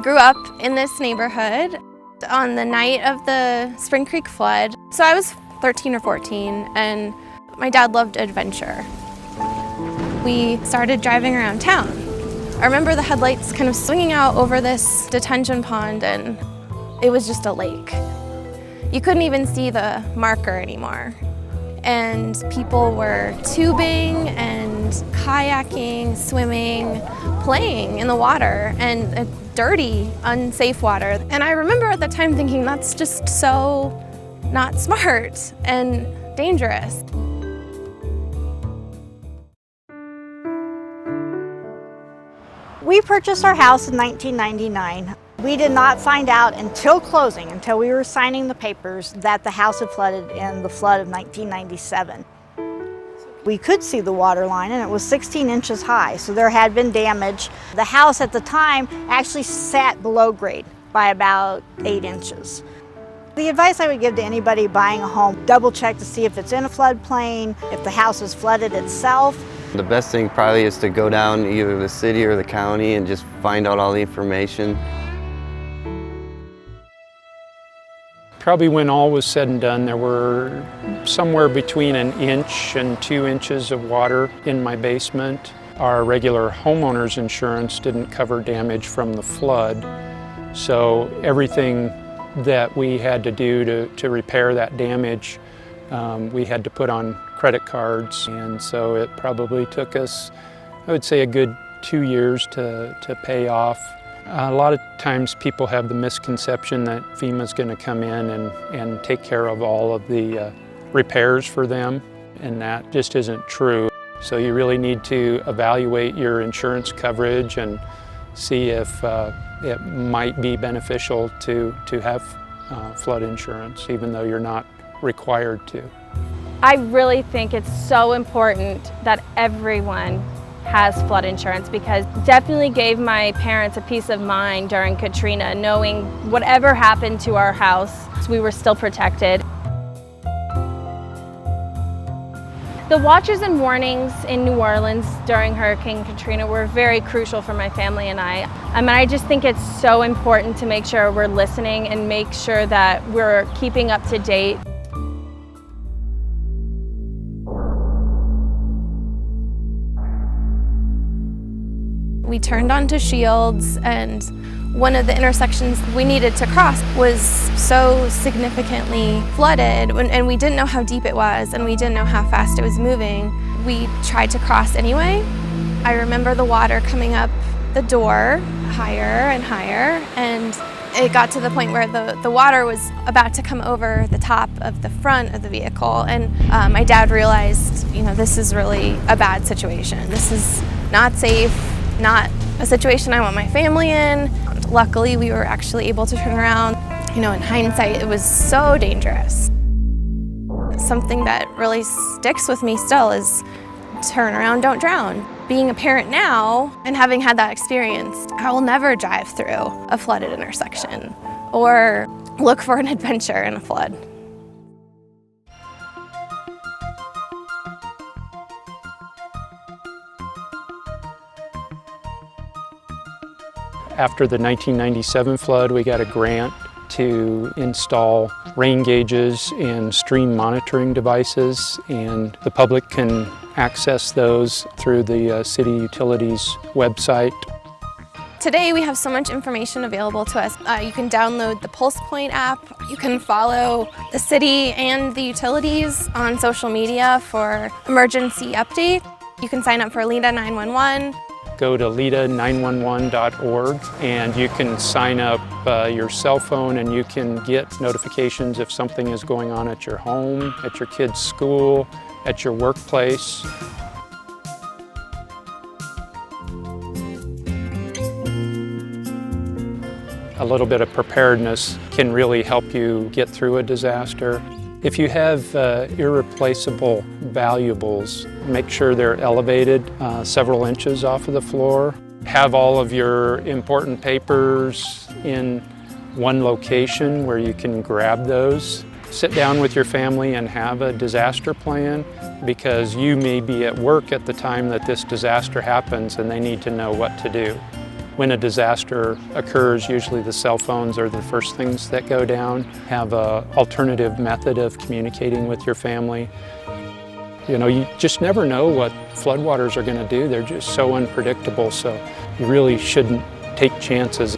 grew up in this neighborhood on the night of the Spring Creek flood. So I was 13 or 14, and my dad loved adventure. We started driving around town. I remember the headlights kind of swinging out over this detention pond, and it was just a lake. You couldn't even see the marker anymore. And people were tubing and kayaking, swimming, playing in the water, and dirty, unsafe water. And I remember at the time thinking, that's just so not smart and dangerous. We purchased our house in 1999. We did not find out until closing, until we were signing the papers, that the house had flooded in the flood of 1997. We could see the water line, and it was 16 inches high, so there had been damage. The house at the time actually sat below grade by about 8 inches. The advice I would give to anybody buying a home, double check to see if it's in a floodplain, if the house is flooded itself. The best thing probably is to go down either the city or the county and just find out all the information. Probably when all was said and done, there were somewhere between 1 inch and 2 inches of water in my basement. Our regular homeowner's insurance didn't cover damage from the flood, so everything that we had to do to repair that damage, we had to put on credit cards, and so it probably took us, I would say, a good 2 years to pay off. A lot of times people have the misconception that FEMA's going to come in and take care of all of the repairs for them, and that just isn't true. So you really need to evaluate your insurance coverage and see if it might be beneficial to have flood insurance, even though you're not required to. I really think it's so important that everyone has flood insurance, because it definitely gave my parents a peace of mind during Katrina, knowing whatever happened to our house, we were still protected. The watches and warnings in New Orleans during Hurricane Katrina were very crucial for my family and I. I just think it's so important to make sure we're listening and make sure that we're keeping up to date. We turned onto Shields, and one of the intersections we needed to cross was so significantly flooded, and we didn't know how deep it was, and we didn't know how fast it was moving. We tried to cross anyway. I remember the water coming up the door higher and higher, and it got to the point where the water was about to come over the top of the front of the vehicle, and my dad realized, this is really a bad situation. This is not safe. Not a situation I want my family in. Luckily, we were actually able to turn around. In hindsight, it was so dangerous. Something that really sticks with me still is turn around, don't drown. Being a parent now and having had that experience, I will never drive through a flooded intersection or look for an adventure in a flood. After the 1997 flood, we got a grant to install rain gauges and stream monitoring devices, and the public can access those through the City Utilities website. Today we have so much information available to us. You can download the PulsePoint app. You can follow the city and the utilities on social media for emergency updates. You can sign up for LEDA 911. Go to leda911.org and you can sign up your cell phone, and you can get notifications if something is going on at your home, at your kid's school, at your workplace. A little bit of preparedness can really help you get through a disaster. If you have irreplaceable valuables, make sure they're elevated several inches off of the floor. Have all of your important papers in one location where you can grab those. Sit down with your family and have a disaster plan, because you may be at work at the time that this disaster happens and they need to know what to do. When a disaster occurs, usually the cell phones are the first things that go down. Have an alternative method of communicating with your family. You know, you just never know what floodwaters are going to do. They're just so unpredictable, so you really shouldn't take chances.